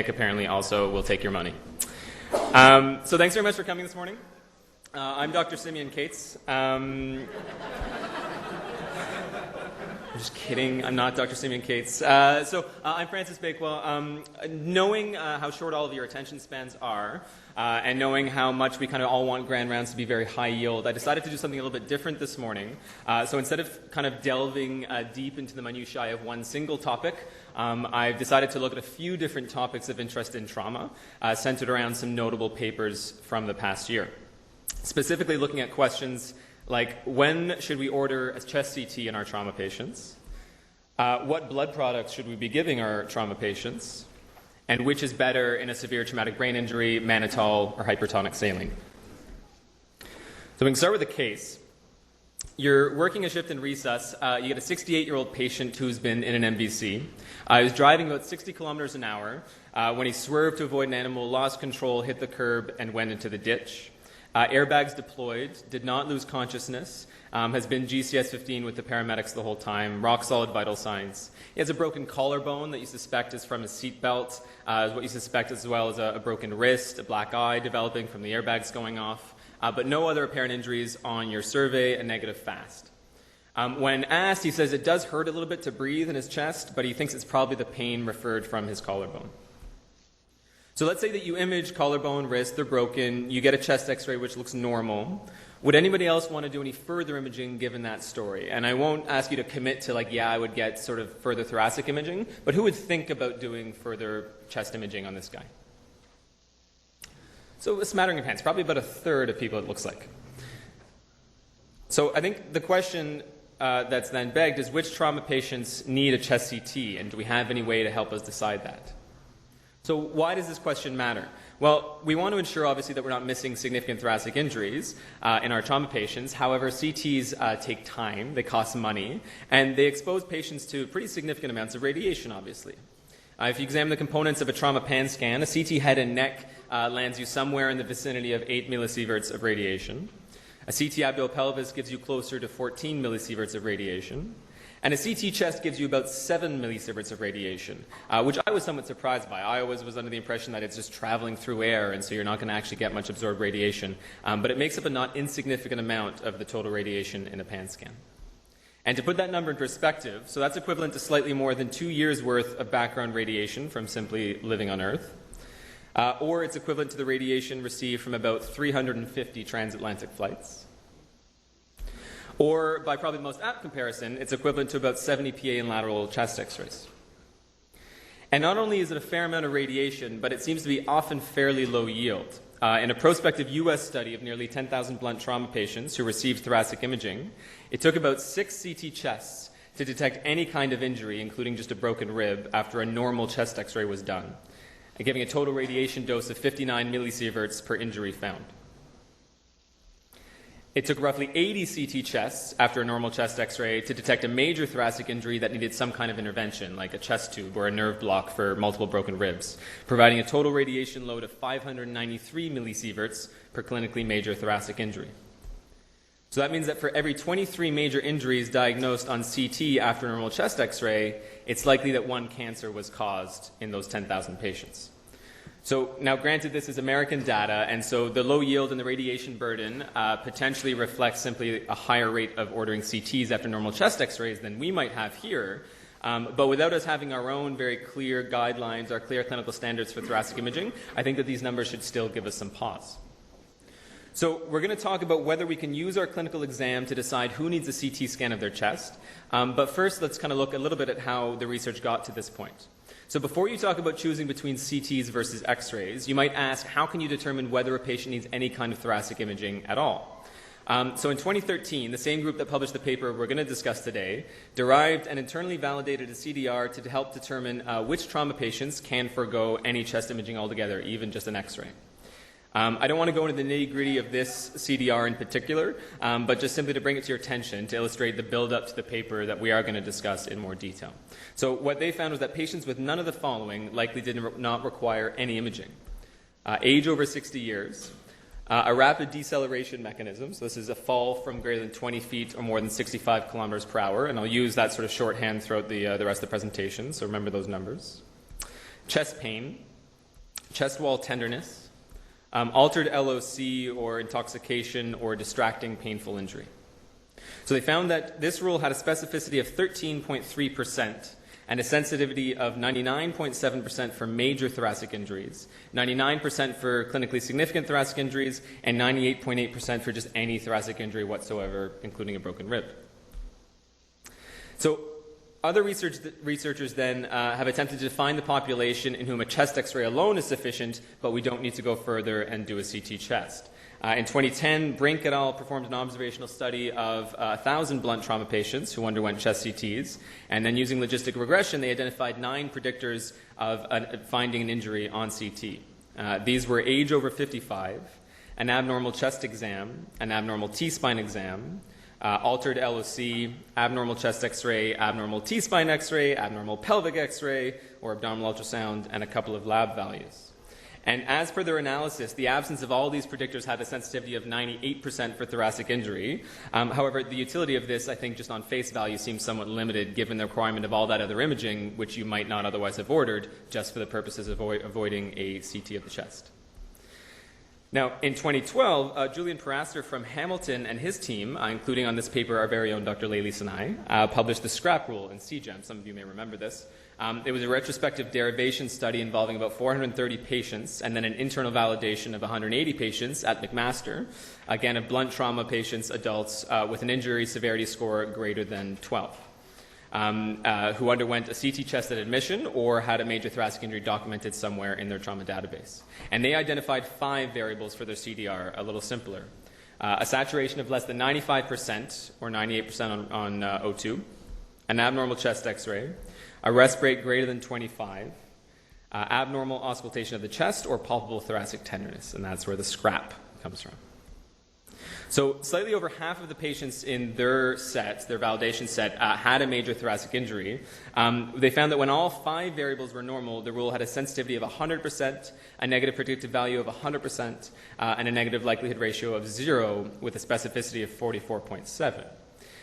apparently also will take your money. So thanks very much for coming this morning. I'm Dr. Simeon Cates. I'm just kidding. I'm not Dr. Simeon Cates. I'm Francis Bakewell. Knowing how short all of your attention spans are, and knowing how much we kind of all want grand rounds to be very high yield, I decided to do something a little bit different this morning. So instead of kind of delving deep into the minutiae of one single topic, I've decided to look at a few different topics of interest in trauma, centered around some notable papers from the past year. Specifically looking at questions like, when should we order a chest CT in our trauma patients? What blood products should we be giving our trauma patients? And which is better in a severe traumatic brain injury, Mannitol or Hypertonic Saline? So we can start with the case. You're working a shift in resus. You get a 68-year-old patient who's been in an MVC. He was driving about 60 kilometers an hour when he swerved to avoid an animal, lost control, hit the curb, and went into the ditch. Airbags deployed, did not lose consciousness, has been GCS-15 with the paramedics the whole time, rock-solid vital signs. He has a broken collarbone that you suspect is from his seatbelt, what you suspect as well as a broken wrist, a black eye developing from the airbags going off, but no other apparent injuries on your survey, a negative fast. When asked, he says it does hurt a little bit to breathe in his chest, but he thinks it's probably the pain referred from his collarbone. So let's say that you image collarbone, wrist, they're broken, you get a chest x-ray which looks normal. Would anybody else want to do any further imaging given that story? And I won't ask you to commit to I would get sort of further thoracic imaging, but who would think about doing further chest imaging on this guy? So a smattering of hands, probably about a third of people it looks like. So I think the question that's then begged is, which trauma patients need a chest CT, and do we have any way to help us decide that? So why does this question matter? Well, we want to ensure, obviously, that we're not missing significant thoracic injuries in our trauma patients. However, CTs take time, they cost money, and they expose patients to pretty significant amounts of radiation, obviously. If you examine the components of a trauma pan scan, a CT head and neck lands you somewhere in the vicinity of 8 millisieverts of radiation. A CT abdominopelvis gives you closer to 14 millisieverts of radiation. And a CT chest gives you about 7 millisieverts of radiation, which I was somewhat surprised by. I always was under the impression that it's just traveling through air, and so you're not going to actually get much absorbed radiation. But it makes up a not insignificant amount of the total radiation in a pan scan. And to put that number in perspective, so that's equivalent to slightly more than 2 years' worth of background radiation from simply living on Earth, or it's equivalent to the radiation received from about 350 transatlantic flights. Or, by probably the most apt comparison, it's equivalent to about 70 PA in lateral chest x-rays. And not only is it a fair amount of radiation, but it seems to be often fairly low yield. In a prospective U.S. study of nearly 10,000 blunt trauma patients who received thoracic imaging, it took about 6 CT chests to detect any kind of injury, including just a broken rib, after a normal chest x-ray was done, and giving a total radiation dose of 59 millisieverts per injury found. It took roughly 80 CT chests after a normal chest x-ray to detect a major thoracic injury that needed some kind of intervention, like a chest tube or a nerve block for multiple broken ribs, providing a total radiation load of 593 millisieverts per clinically major thoracic injury. So that means that for every 23 major injuries diagnosed on CT after a normal chest x-ray, it's likely that one cancer was caused in those 10,000 patients. So now, granted, this is American data, and so the low yield and the radiation burden potentially reflects simply a higher rate of ordering CTs after normal chest x-rays than we might have here. But without us having our own very clear guidelines, our clear clinical standards for thoracic imaging, I think that these numbers should still give us some pause. So we're going to talk about whether we can use our clinical exam to decide who needs a CT scan of their chest. But first, let's kind of look a little bit at how the research got to this point. So before you talk about choosing between CTs versus X-rays, you might ask, how can you determine whether a patient needs any kind of thoracic imaging at all? So in 2013, the same group that published the paper we're going to discuss today derived and internally validated a CDR to help determine which trauma patients can forego any chest imaging altogether, even just an X-ray. I don't want to go into the nitty-gritty of this CDR in particular, but just simply to bring it to your attention to illustrate the build-up to the paper that we are going to discuss in more detail. So what they found was that patients with none of the following likely did not require any imaging. Age over 60 years, a rapid deceleration mechanism, so this is a fall from greater than 20 feet or more than 65 kilometers per hour, and I'll use that sort of shorthand throughout the rest of the presentation, so remember those numbers. Chest pain, chest wall tenderness, altered LOC or intoxication or distracting painful injury. So they found that this rule had a specificity of 13.3% and a sensitivity of 99.7% for major thoracic injuries, 99% for clinically significant thoracic injuries, and 98.8% for just any thoracic injury whatsoever, including a broken rib. So other researchers then have attempted to define the population in whom a chest X-ray alone is sufficient, but we don't need to go further and do a CT chest. In 2010, Brink et al. Performed an observational study of 1,000 blunt trauma patients who underwent chest CTs, and then using logistic regression, they identified 9 predictors of finding an injury on CT. These were age over 55, an abnormal chest exam, an abnormal T-spine exam, altered LOC, abnormal chest X-ray, abnormal T-spine X-ray, abnormal pelvic X-ray, or abdominal ultrasound, and a couple of lab values. And as per their analysis, the absence of all these predictors had a sensitivity of 98% for thoracic injury. However, the utility of this, I think, just on face value seems somewhat limited given the requirement of all that other imaging, which you might not otherwise have ordered, just for the purposes of avoiding a CT of the chest. Now, in 2012, Julian Paraster from Hamilton and his team, including on this paper our very own Dr. Lelis and I, published the scrap rule in CGEM. Some of you may remember this. It was a retrospective derivation study involving about 430 patients and then an internal validation of 180 patients at McMaster, again of blunt trauma patients, adults with an injury severity score greater than 12. Who underwent a CT chest at admission or had a major thoracic injury documented somewhere in their trauma database. And they identified 5 variables for their CDR, a little simpler. A saturation of less than 95% or 98% on O2, an abnormal chest X-ray, a rest rate greater than 25, abnormal auscultation of the chest, or palpable thoracic tenderness, and that's where the scrap comes from. So slightly over half of the patients in their set, their validation set, had a major thoracic injury. They found that when all 5 variables were normal, the rule had a sensitivity of 100%, a negative predictive value of 100%, and a negative likelihood ratio of 0 with a specificity of 44.7.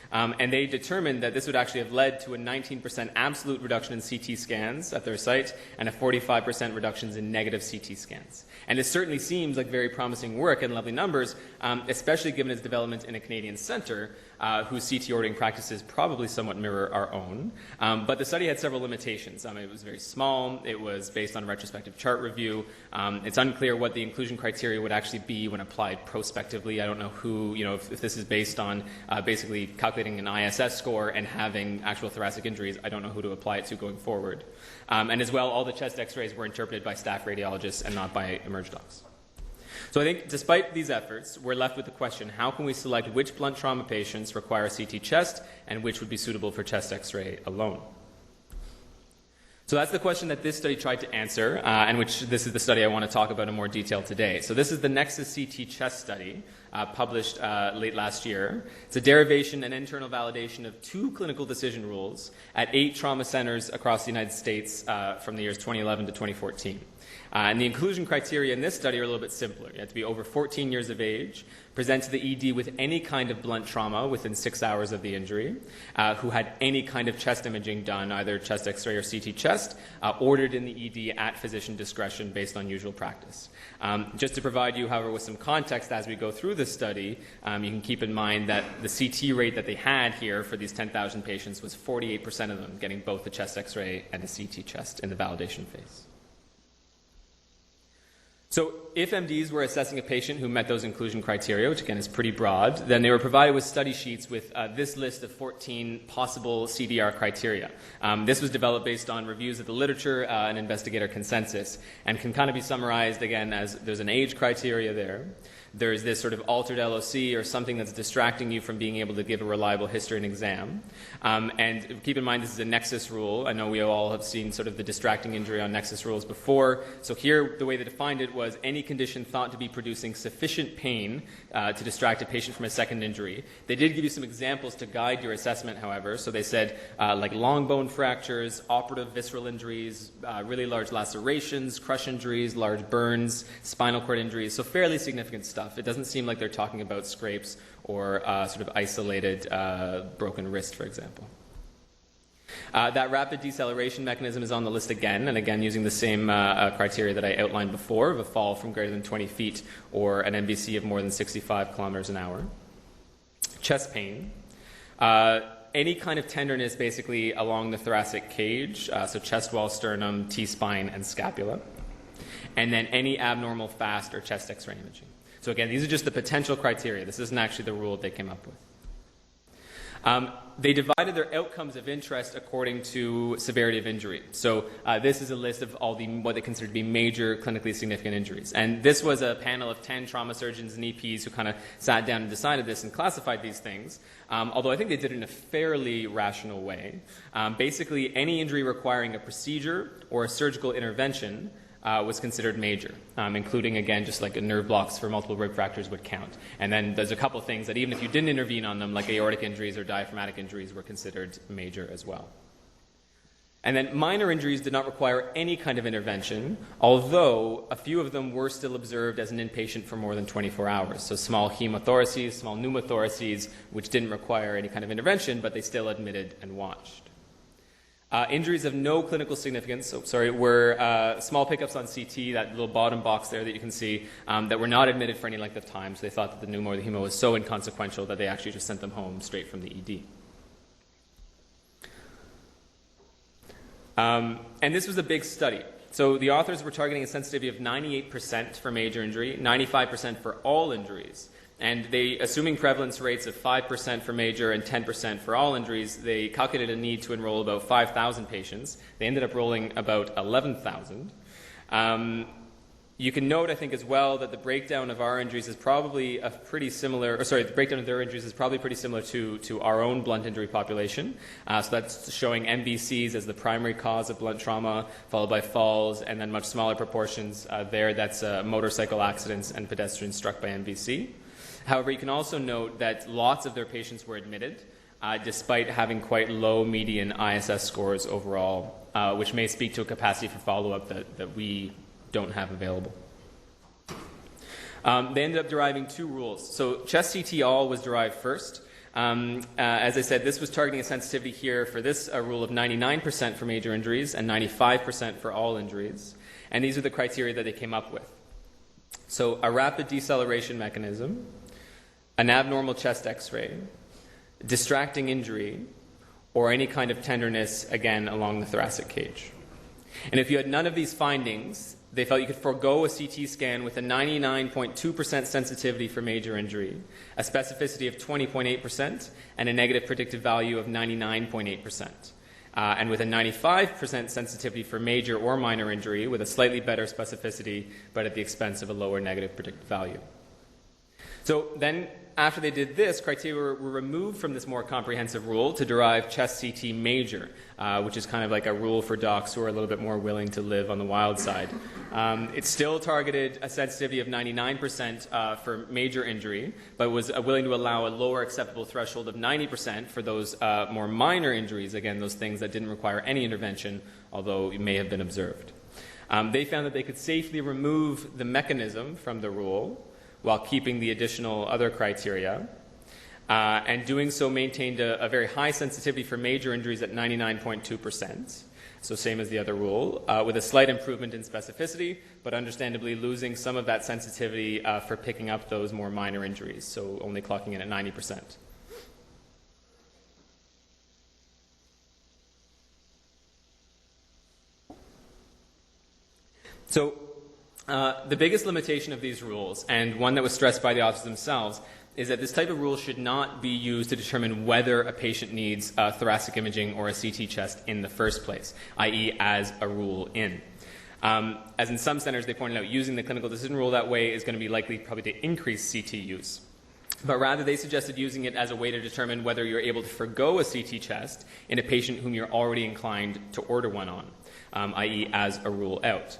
And they determined that this would actually have led to a 19% absolute reduction in CT scans at their site and a 45% reductions in negative CT scans. And it certainly seems like very promising work and lovely numbers, especially given its development in a Canadian centre whose CT ordering practices probably somewhat mirror our own. But the study had several limitations. It was very small. It was based on a retrospective chart review. It's unclear what the inclusion criteria would actually be when applied prospectively. I don't know who, if this is based on basically calculating an ISS score and having actual thoracic injuries, I don't know who to apply it to going forward. And as well, all the chest x-rays were interpreted by staff radiologists and not by emerge docs. So I think despite these efforts, we're left with the question, how can we select which blunt trauma patients require a CT chest and which would be suitable for chest x-ray alone? So that's the question that this study tried to answer, and which this is the study I want to talk about in more detail today. So this is the Nexus CT chest study, published late last year. It's a derivation and internal validation of 2 clinical decision rules at 8 trauma centers across the United States from the years 2011 to 2014. And the inclusion criteria in this study are a little bit simpler. You have to be over 14 years of age, present to the ED with any kind of blunt trauma within 6 hours of the injury, who had any kind of chest imaging done, either chest x-ray or CT chest, ordered in the ED at physician discretion based on usual practice. Just to provide you, however, with some context as we go through this study, you can keep in mind that the CT rate that they had here for these 10,000 patients was 48% of them getting both a chest x-ray and a CT chest in the validation phase. So if MDs were assessing a patient who met those inclusion criteria, which again is pretty broad, then they were provided with study sheets with this list of 14 possible CBR criteria. This was developed based on reviews of the literature and investigator consensus, and can kind of be summarized again as there's an age criteria there. There's this sort of altered LOC or something that's distracting you from being able to give a reliable history and exam. And keep in mind this is a Nexus rule. I know we all have seen sort of the distracting injury on Nexus rules before. So here the way they defined it was any condition thought to be producing sufficient pain to distract a patient from a second injury. They did give you some examples to guide your assessment, however. So they said like long bone fractures, operative visceral injuries, really large lacerations, crush injuries, large burns, spinal cord injuries. So fairly significant stuff. It doesn't seem like they're talking about scrapes or sort of isolated broken wrist, for example. That rapid deceleration mechanism is on the list again, and again using the same criteria that I outlined before of a fall from greater than 20 feet or an MBC of more than 65 kilometers an hour. Chest pain. Any kind of tenderness basically along the thoracic cage, so chest wall, sternum, T-spine, and scapula. And then any abnormal fast or chest X-ray imaging. So again, these are just the potential criteria. This isn't actually the rule they came up with. They divided their outcomes of interest according to severity of injury. So this is a list of all what they consider to be major clinically significant injuries. And this was a panel of 10 trauma surgeons and EPs who kind of sat down and decided this and classified these things, although I think they did it in a fairly rational way. Basically, any injury requiring a procedure or a surgical intervention was considered major, including, again, just like nerve blocks for multiple rib fractures would count. And then there's a couple things that even if you didn't intervene on them, like aortic injuries or diaphragmatic injuries, were considered major as well. And then minor injuries did not require any kind of intervention, although a few of them were still observed as an inpatient for more than 24 hours. So small hemothoraces, small pneumothoraces, which didn't require any kind of intervention, but they still admitted and watched. Injuries of no clinical significance, were small pickups on CT, that little bottom box there that you can see, that were not admitted for any length of time. So they thought that the pneumo or the hemo was so inconsequential that they actually just sent them home straight from the ED. And this was a big study. So the authors were targeting a sensitivity of 98% for major injury, 95% for all injuries. And they, assuming prevalence rates of 5% for major and 10% for all injuries, they calculated a need to enroll about 5,000 patients. They ended up rolling about 11,000. You can note, I think, as well, that the breakdown of our injuries is probably the breakdown of their injuries is probably pretty similar to our own blunt injury population. So that's showing MBCs as the primary cause of blunt trauma, followed by falls, and then much smaller proportions there. That's motorcycle accidents and pedestrians struck by MBC. However, you can also note that lots of their patients were admitted, despite having quite low median ISS scores overall, which may speak to a capacity for follow-up that we don't have available. They ended up deriving two rules. So chest CT all was derived first. As I said, this was targeting a sensitivity here for this rule of 99% for major injuries and 95% for all injuries. And these are the criteria that they came up with. So a rapid deceleration mechanism, an abnormal chest X-ray, distracting injury, or any kind of tenderness, again, along the thoracic cage. And if you had none of these findings, they felt you could forego a CT scan with a 99.2% sensitivity for major injury, a specificity of 20.8%, and a negative predictive value of 99.8%. And with a 95% sensitivity for major or minor injury, with a slightly better specificity, but at the expense of a lower negative predictive value. So then, after they did this, criteria were removed from this more comprehensive rule to derive chest CT major, which is kind of like a rule for docs who are a little bit more willing to live on the wild side. It still targeted a sensitivity of 99% for major injury, but was willing to allow a lower acceptable threshold of 90% for those more minor injuries, again, those things that didn't require any intervention, although it may have been observed. They found that they could safely remove the mechanism from the rule while keeping the additional other criteria, and doing so maintained a very high sensitivity for major injuries at 99.2%, so same as the other rule, with a slight improvement in specificity, but understandably losing some of that sensitivity for picking up those more minor injuries, so only clocking in at 90%. So the biggest limitation of these rules, and one that was stressed by the authors themselves, is that this type of rule should not be used to determine whether a patient needs thoracic imaging or a CT chest in the first place, i.e. as a rule in. As in some centers, they pointed out, using the clinical decision rule that way is going to be likely probably to increase CT use. But rather, they suggested using it as a way to determine whether you're able to forgo a CT chest in a patient whom you're already inclined to order one on, i.e. as a rule out.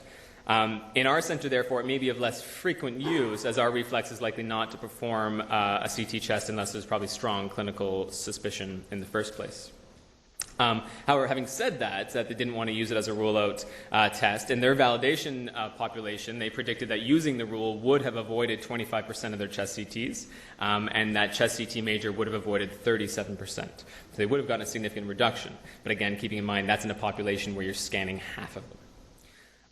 In our center, therefore, it may be of less frequent use, as our reflex is likely not to perform a CT chest unless there's probably strong clinical suspicion in the first place. However, having said that they didn't want to use it as a rule-out test. In their validation population, they predicted that using the rule would have avoided 25% of their chest CTs, and that chest CT major would have avoided 37%. So they would have gotten a significant reduction. But again, keeping in mind, that's in a population where you're scanning half of them.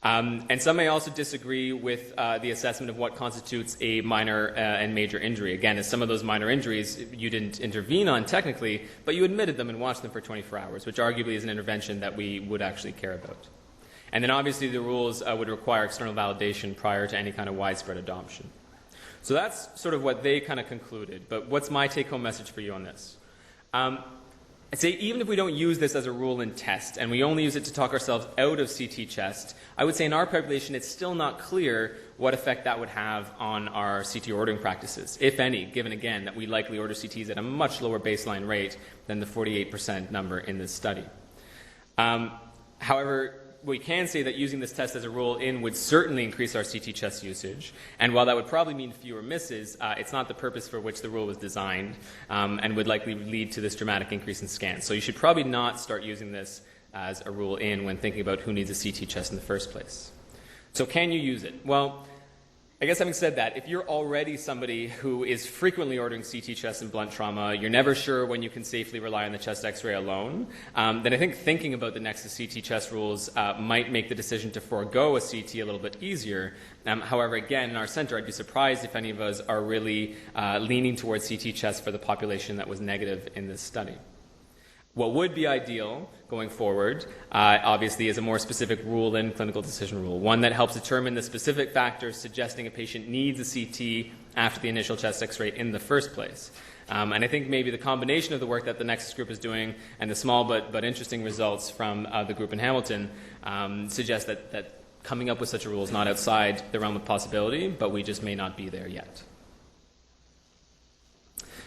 And some may also disagree with the assessment of what constitutes a minor and major injury. Again, as some of those minor injuries you didn't intervene on technically, but you admitted them and watched them for 24 hours, which arguably is an intervention that we would actually care about. And then obviously the rules would require external validation prior to any kind of widespread adoption. So that's sort of what they kind of concluded. But what's my take-home message for you on this? I'd say even if we don't use this as a rule in test and we only use it to talk ourselves out of CT chest, I would say in our population it's still not clear what effect that would have on our CT ordering practices, if any, given again that we likely order CTs at a much lower baseline rate than the 48% number in this study. However, we can say that using this test as a rule-in would certainly increase our CT chest usage. And while that would probably mean fewer misses, it's not the purpose for which the rule was designed and would likely lead to this dramatic increase in scans. So you should probably not start using this as a rule-in when thinking about who needs a CT chest in the first place. So can you use it? Well, I guess having said that, if you're already somebody who is frequently ordering CT chest and blunt trauma, you're never sure when you can safely rely on the chest x-ray alone, then I think thinking about the Nexus CT chest rules might make the decision to forego a CT a little bit easier. However, again, in our center, I'd be surprised if any of us are really leaning towards CT chest for the population that was negative in this study. What would be ideal going forward, obviously, is a more specific rule-in clinical decision rule, one that helps determine the specific factors suggesting a patient needs a CT after the initial chest x-ray in the first place. And I think maybe the combination of the work that the Nexus group is doing and the small but interesting results from the group in Hamilton suggest that coming up with such a rule is not outside the realm of possibility, but we just may not be there yet.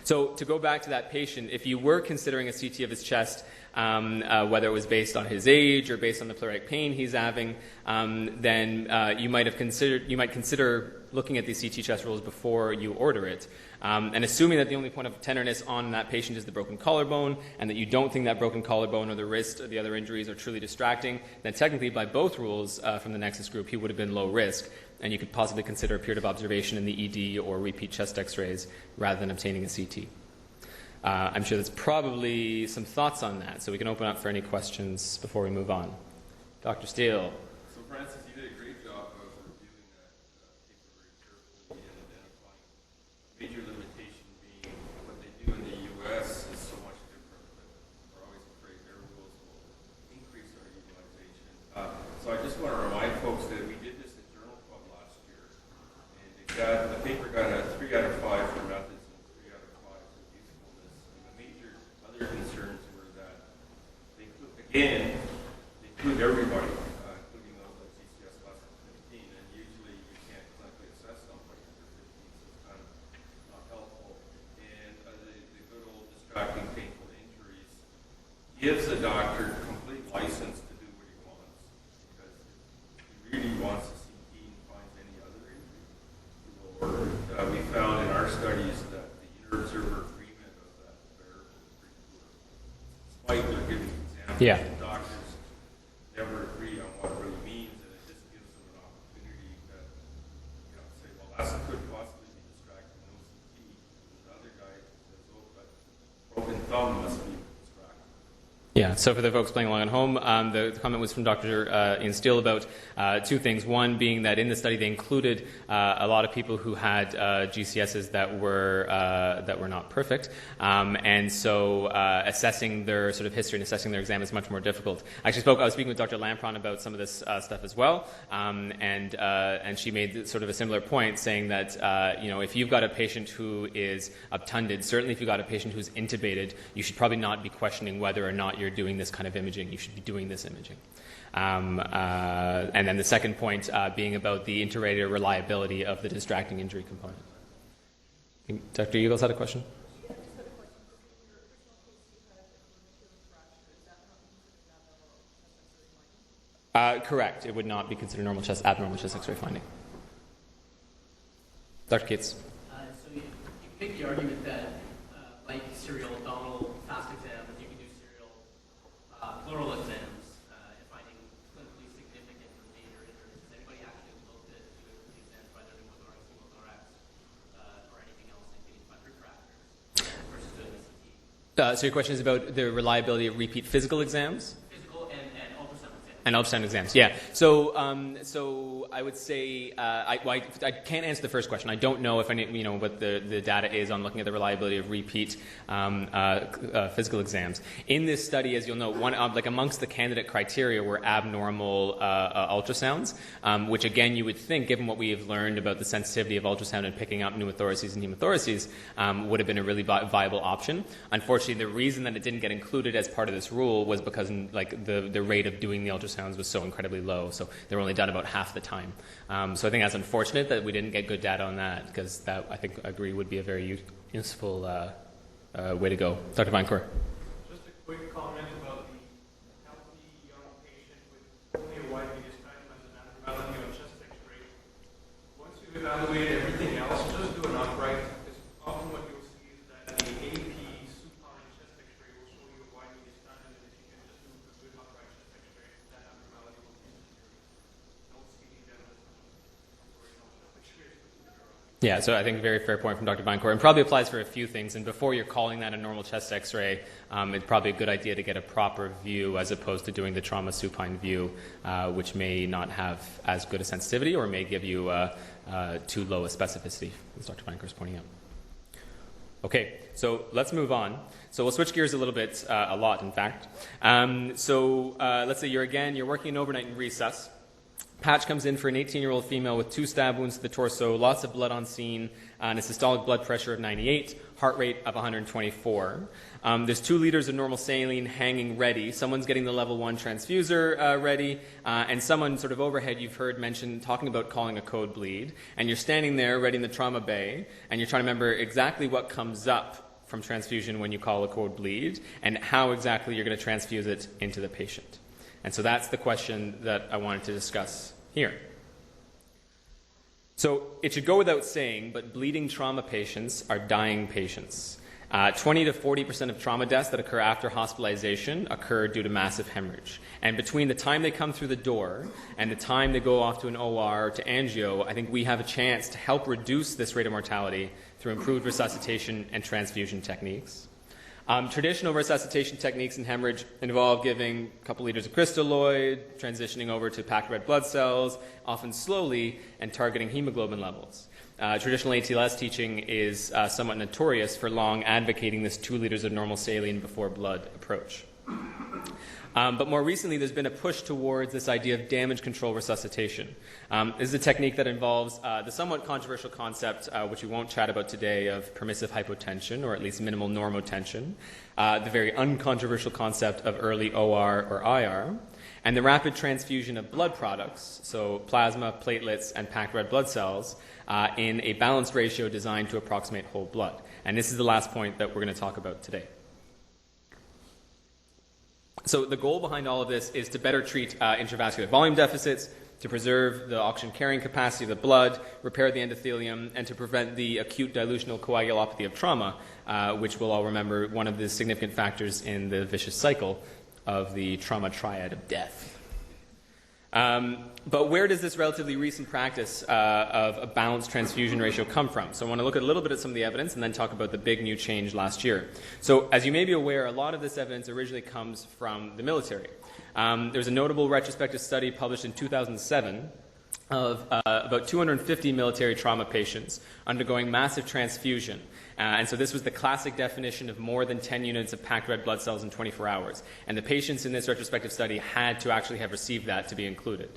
So to go back to that patient, if you were considering a CT of his chest, whether it was based on his age or based on the pleuritic pain he's having, then you might consider looking at these CT chest rules before you order it. And assuming that the only point of tenderness on that patient is the broken collarbone, and that you don't think that broken collarbone or the wrist or the other injuries are truly distracting, then technically by both rules from the Nexus group, he would have been low risk. And you could possibly consider a period of observation in the ED or repeat chest x-rays rather than obtaining a CT. I'm sure there's probably some thoughts on that, so we can open up for any questions before we move on. Dr. Steele. So, Francis, you did a great job of reviewing that paper very carefully and identifying major limitation being what they do in the U.S. is so much different that we're always afraid their rules will increase our utilization. So I just want to remind folks that we did this at Journal Club last year, and the paper got a 3 out of 5 for methods and 3 out of 5 for usefulness. And the major other concerns were that they include everybody, including those with GCS less than 15, and usually you can't clinically assess somebody under 15, so it's kind of not helpful. And the good old distracting painful injuries gives the doctor complete license to do what he wants, because he really wants to see he finds any other injury he will order. We found in our studies that the inter-observer agreement of that variable is pretty poor. Despite they're giving examples, Yeah. the doctors never agree on what it really means, and it just gives them an opportunity to say, well, that could possibly be distracting, no CT. And the other guy says, oh, but broken thumb must be distracting. Yeah, so for the folks playing along at home, the comment was from Dr. Ian Steele about two things. One being that in the study they included a lot of people who had GCSs that were not perfect, and so assessing their sort of history and assessing their exam is much more difficult. I was speaking with Dr. Lampron about some of this stuff as well, and she made sort of a similar point, saying that if you've got a patient who is obtunded, certainly if you've got a patient who's intubated, you should probably not be questioning whether or not you're doing this kind of imaging. You should be doing this imaging. And then the second point being about the inter-rater reliability of the distracting injury component. Dr. Eagles had a question? Correct. It would not be considered abnormal chest X-ray finding. Dr. Cates. So you make the argument that like serial abdominal fast exams, you can do serial pleural exams, finding clinically significant or major injuries. Has anybody actually looked at doing the exams by their pneumothorax, pneumothorax, or anything else, including puncture fractures versus doing a CT? So your question is about the reliability of repeat physical exams? Physical and ultrasound exams. And ultrasound exams, yeah. So I would say I can't answer the first question. I don't know if what the data is on looking at the reliability of repeat physical exams. In this study, as you'll know, amongst the candidate criteria were abnormal ultrasounds, which again you would think, given what we have learned about the sensitivity of ultrasound in picking up pneumothoraces and hemothoraces, would have been a really viable option. Unfortunately, the reason that it didn't get included as part of this rule was because the rate of doing the ultrasounds was so incredibly low, so they were only done about half the time. So I think that's unfortunate that we didn't get good data on that, because that, I think, I agree, would be a very useful way to go. Dr. Vinecourt. Just a quick comment about the healthy young patient with only a wide medius time as an abnormality on chest X-ray. Once you've evaluated everything else, just do an upright, because often what you'll see is that the AP supine chest X-ray will show you a wide medius time, and if you can just do a good upright chest X-ray, that abnormality will disappear. Don't see the evidence of X-rays. Yeah, so I think a very fair point from Dr. Vinecourt, and probably applies for a few things. And before you're calling that a normal chest X-ray, it's probably a good idea to get a proper view as opposed to doing the trauma supine view, which may not have as good a sensitivity or may give you too low a specificity, as Dr. Vinecourt is pointing out. Okay, so let's move on. So we'll switch gears a little bit, a lot, in fact. Let's say you're working an overnight in resus. Patch comes in for an 18-year-old female with 2 stab wounds to the torso, lots of blood on scene, and a systolic blood pressure of 98, heart rate of 124. There's 2 liters of normal saline hanging ready. Someone's getting the level 1 transfuser ready, and someone sort of overhead you've heard mention talking about calling a code bleed. And you're standing there ready in the trauma bay, and you're trying to remember exactly what comes up from transfusion when you call a code bleed, and how exactly you're going to transfuse it into the patient. And so that's the question that I wanted to discuss here. So it should go without saying, but bleeding trauma patients are dying patients. 20 to 40% of trauma deaths that occur after hospitalization occur due to massive hemorrhage. And between the time they come through the door and the time they go off to an OR or to angio, I think we have a chance to help reduce this rate of mortality through improved resuscitation and transfusion techniques. Traditional resuscitation techniques in hemorrhage involve giving a couple liters of crystalloid, transitioning over to packed red blood cells, often slowly, and targeting hemoglobin levels. Traditional ATLS teaching is somewhat notorious for long advocating this 2 liters of normal saline before blood approach. But more recently, there's been a push towards this idea of damage control resuscitation. This is a technique that involves the somewhat controversial concept, which we won't chat about today, of permissive hypotension, or at least minimal normotension, the very uncontroversial concept of early OR or IR, and the rapid transfusion of blood products, so plasma, platelets, and packed red blood cells, in a balanced ratio designed to approximate whole blood. And this is the last point that we're going to talk about today. So the goal behind all of this is to better treat intravascular volume deficits, to preserve the oxygen carrying capacity of the blood, repair the endothelium, and to prevent the acute dilutional coagulopathy of trauma, which we'll all remember one of the significant factors in the vicious cycle of the trauma triad of death. But where does this relatively recent practice of a balanced transfusion ratio come from? So I want to look a little bit at some of the evidence and then talk about the big new change last year. So as you may be aware, a lot of this evidence originally comes from the military. There's a notable retrospective study published in 2007 of about 250 military trauma patients undergoing massive transfusion. And so this was the classic definition of more than 10 units of packed red blood cells in 24 hours. And the patients in this retrospective study had to actually have received that to be included.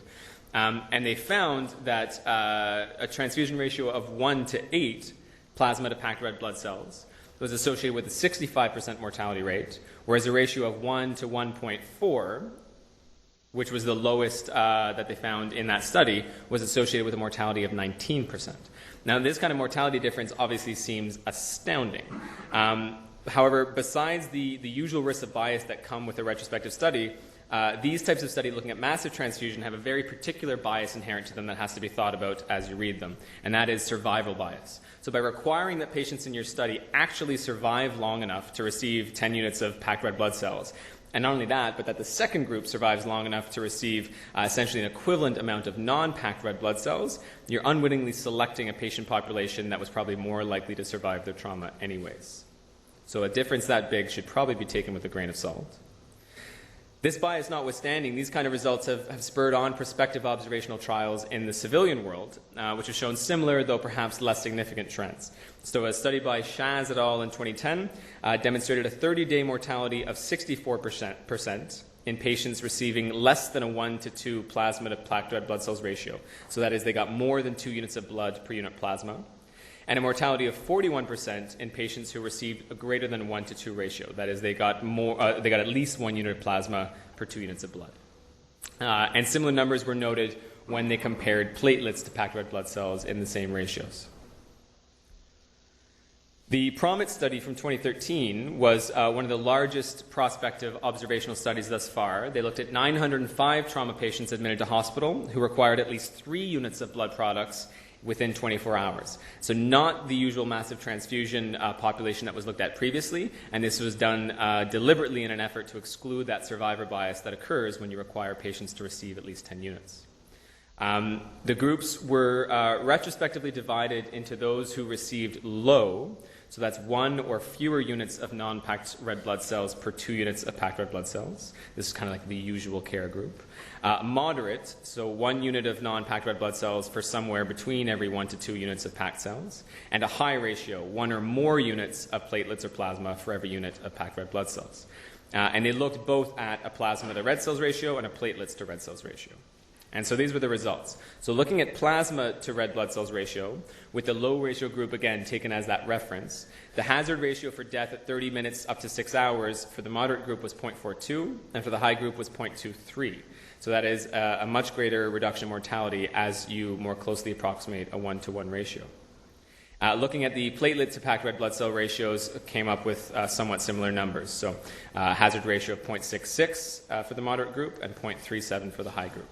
And they found that a transfusion ratio of 1 to 8 plasma to packed red blood cells was associated with a 65% mortality rate, whereas a ratio of 1 to 1.4, which was the lowest that they found in that study, was associated with a mortality of 19%. Now, this kind of mortality difference obviously seems astounding. However, besides the usual risks of bias that come with a retrospective study, these types of studies looking at massive transfusion have a very particular bias inherent to them that has to be thought about as you read them, and that is survival bias. So by requiring that patients in your study actually survive long enough to receive 10 units of packed red blood cells, And not only that, but that the second group survives long enough to receive essentially an equivalent amount of non-packed red blood cells, you're unwittingly selecting a patient population that was probably more likely to survive their trauma anyways. So a difference that big should probably be taken with a grain of salt. This bias notwithstanding, these kind of results have spurred on prospective observational trials in the civilian world, which have shown similar, though perhaps less significant trends. So a study by Shaz et al. In 2010 demonstrated a 30-day mortality of 64% in patients receiving less than a 1 to 2 plasma to packed red blood cells ratio. So that is, they got more than 2 units of blood per unit plasma. And a mortality of 41% in patients who received a greater than 1 to 2 ratio. That is, they got at least 1 unit of plasma per 2 units of blood. And similar numbers were noted when they compared platelets to packed red blood cells in the same ratios. The PROMIT study from 2013 was one of the largest prospective observational studies thus far. They looked at 905 trauma patients admitted to hospital who required at least 3 units of blood products within 24 hours. So not the usual massive transfusion population that was looked at previously, and this was done deliberately in an effort to exclude that survivor bias that occurs when you require patients to receive at least 10 units. The groups were retrospectively divided into those who received low, so that's 1 or fewer units of non-packed red blood cells per 2 units of packed red blood cells. This is kind of like the usual care group. Moderate, so 1 unit of non-packed red blood cells for somewhere between every 1 to 2 units of packed cells. And a high ratio, 1 or more units of platelets or plasma for every unit of packed red blood cells. And they looked both at a plasma to red cells ratio and a platelets to red cells ratio. And so these were the results. So looking at plasma to red blood cells ratio, with the low ratio group again taken as that reference, the hazard ratio for death at 30 minutes up to 6 hours for the moderate group was 0.42, and for the high group was 0.23. So that is a much greater reduction in mortality as you more closely approximate a 1-to-1 ratio. Looking at the platelet to packed red blood cell ratios came up with somewhat similar numbers. So hazard ratio of 0.66 for the moderate group and 0.37 for the high group.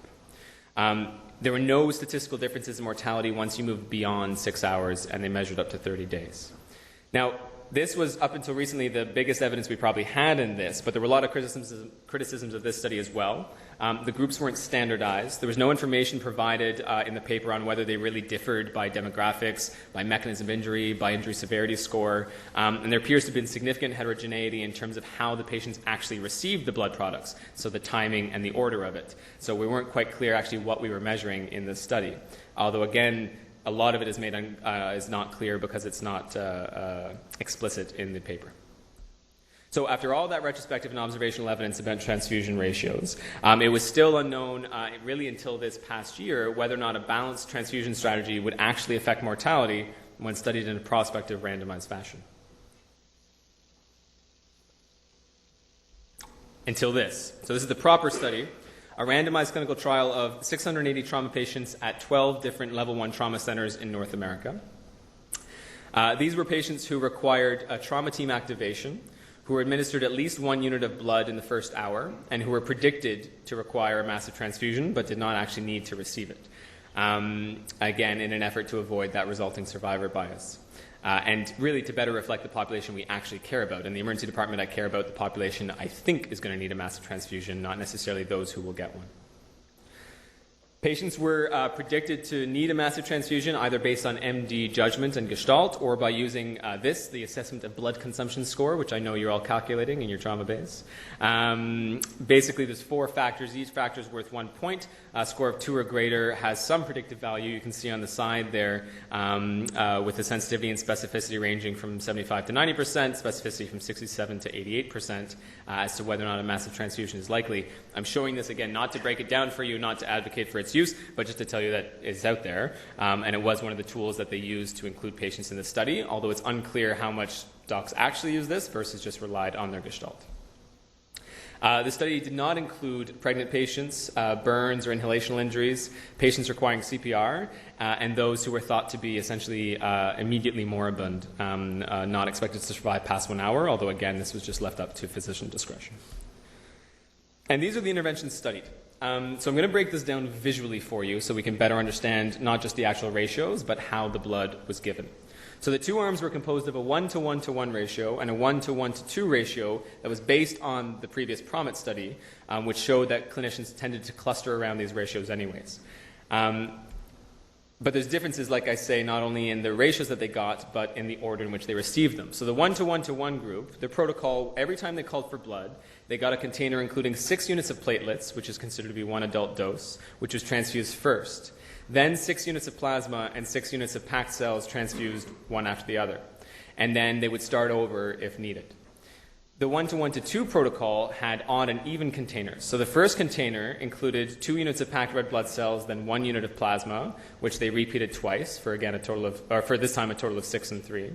There were no statistical differences in mortality once you moved beyond 6 hours, and they measured up to 30 days. Now, this was, up until recently, the biggest evidence we probably had in this, but there were a lot of criticisms of this study as well. The groups weren't standardized. There was no information provided in the paper on whether they really differed by demographics, by mechanism of injury, by injury severity score, and there appears to have been significant heterogeneity in terms of how the patients actually received the blood products, so the timing and the order of it. So we weren't quite clear actually what we were measuring in this study. Although, again, a lot of it is not clear because it's not explicit in the paper. So after all that retrospective and observational evidence about transfusion ratios, it was still unknown really until this past year whether or not a balanced transfusion strategy would actually affect mortality when studied in a prospective randomized fashion. Until this. So this is the proper study. A randomized clinical trial of 680 trauma patients at 12 different level 1 trauma centers in North America. These were patients who required a trauma team activation, who were administered at least 1 unit of blood in the first hour, and who were predicted to require a massive transfusion but did not actually need to receive it. Again, in an effort to avoid that resulting survivor bias. And really to better reflect the population we actually care about. In the emergency department, I care about the population I think is going to need a massive transfusion, not necessarily those who will get one. Patients were predicted to need a massive transfusion either based on MD judgment and Gestalt or by using the assessment of blood consumption score, which I know you're all calculating in your trauma base. Basically, there's 4 factors. Each factor is worth 1 point. A score of 2 or greater has some predictive value. You can see on the side there with the sensitivity and specificity ranging from 75 to 90%, specificity from 67 to 88% as to whether or not a massive transfusion is likely. I'm showing this again not to break it down for you, not to advocate for its use, but just to tell you that it's out there, and it was one of the tools that they used to include patients in the study, although it's unclear how much docs actually use this versus just relied on their Gestalt. The study did not include pregnant patients, burns or inhalational injuries, patients requiring CPR, and those who were thought to be essentially immediately moribund, not expected to survive past 1 hour, although again this was just left up to physician discretion. And these are the interventions studied. So I'm going to break this down visually for you so we can better understand not just the actual ratios, but how the blood was given. So the two arms were composed of a 1-to-1-to-1 ratio and a 1-to-1-to-2 ratio that was based on the previous PROMIT study, which showed that clinicians tended to cluster around these ratios anyways. But there's differences, like I say, not only in the ratios that they got, but in the order in which they received them. So the 1-to-1-to-1 group, their protocol, every time they called for blood, they got a container including 6 units of platelets, which is considered to be one adult dose, which was transfused first. Then 6 units of plasma and 6 units of packed cells transfused one after the other. And then they would start over if needed. The 1-to-1-to-2 protocol had odd and even containers. So the first container included 2 units of packed red blood cells, then 1 unit of plasma, which they repeated twice for for this time a total of 6 and 3.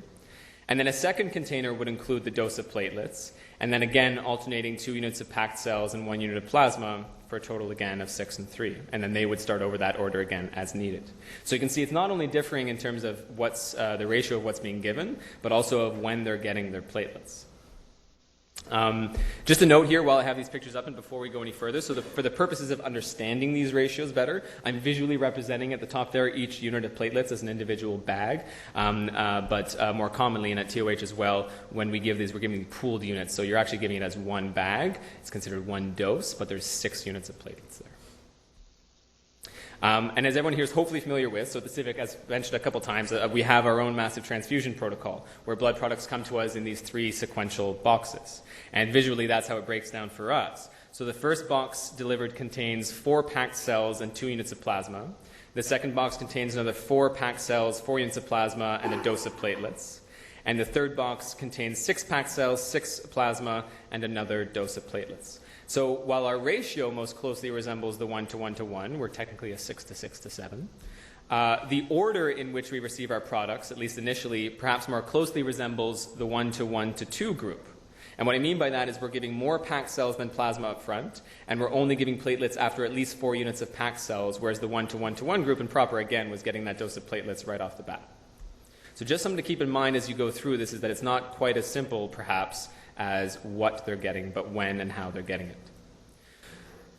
And then a second container would include the dose of platelets, and then again alternating 2 units of packed cells and 1 unit of plasma for a total again of 6 and 3. And then they would start over that order again as needed. So you can see it's not only differing in terms of what's the ratio of what's being given, but also of when they're getting their platelets. Just a note here while I have these pictures up and before we go any further, so for the purposes of understanding these ratios better, I'm visually representing at the top there each unit of platelets as an individual bag, but more commonly and at TOH as well, when we give these, we're giving pooled units, so you're actually giving it as one bag. It's considered one dose, but there's 6 units of platelets there. And as everyone here is hopefully familiar with, so at the Civic, as mentioned a couple times, we have our own massive transfusion protocol where blood products come to us in these 3 sequential boxes. And visually, that's how it breaks down for us. So the first box delivered contains 4 packed cells and 2 units of plasma. The second box contains another 4 packed cells, 4 units of plasma, and a dose of platelets. And the third box contains 6 packed cells, 6 plasma, and another dose of platelets. So while our ratio most closely resembles the 1-to-1-to-1, we're technically a 6-to-6-to-7. The order in which we receive our products, at least initially, perhaps more closely resembles the 1-to-1-to-2 group. And what I mean by that is we're giving more packed cells than plasma up front, and we're only giving platelets after at least 4 units of packed cells, whereas the 1-to-1-to-1 group in proper, again, was getting that dose of platelets right off the bat. So just something to keep in mind as you go through this is that it's not quite as simple, perhaps, as what they're getting, but when and how they're getting it.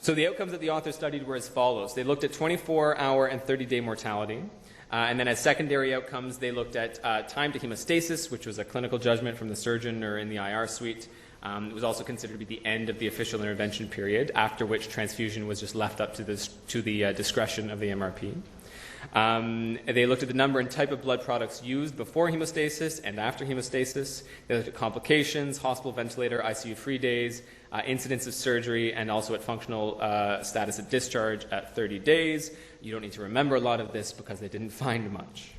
So the outcomes that the authors studied were as follows. They looked at 24-hour and 30-day mortality. And then as secondary outcomes, they looked at time to hemostasis, which was a clinical judgment from the surgeon or in the IR suite. It was also considered to be the end of the official intervention period, after which transfusion was just left up to the discretion of the MRP. They looked at the number and type of blood products used before hemostasis and after hemostasis. They looked at complications, hospital ventilator, ICU-free days, incidence of surgery, and also at functional status at discharge at 30 days. You don't need to remember a lot of this because they didn't find much.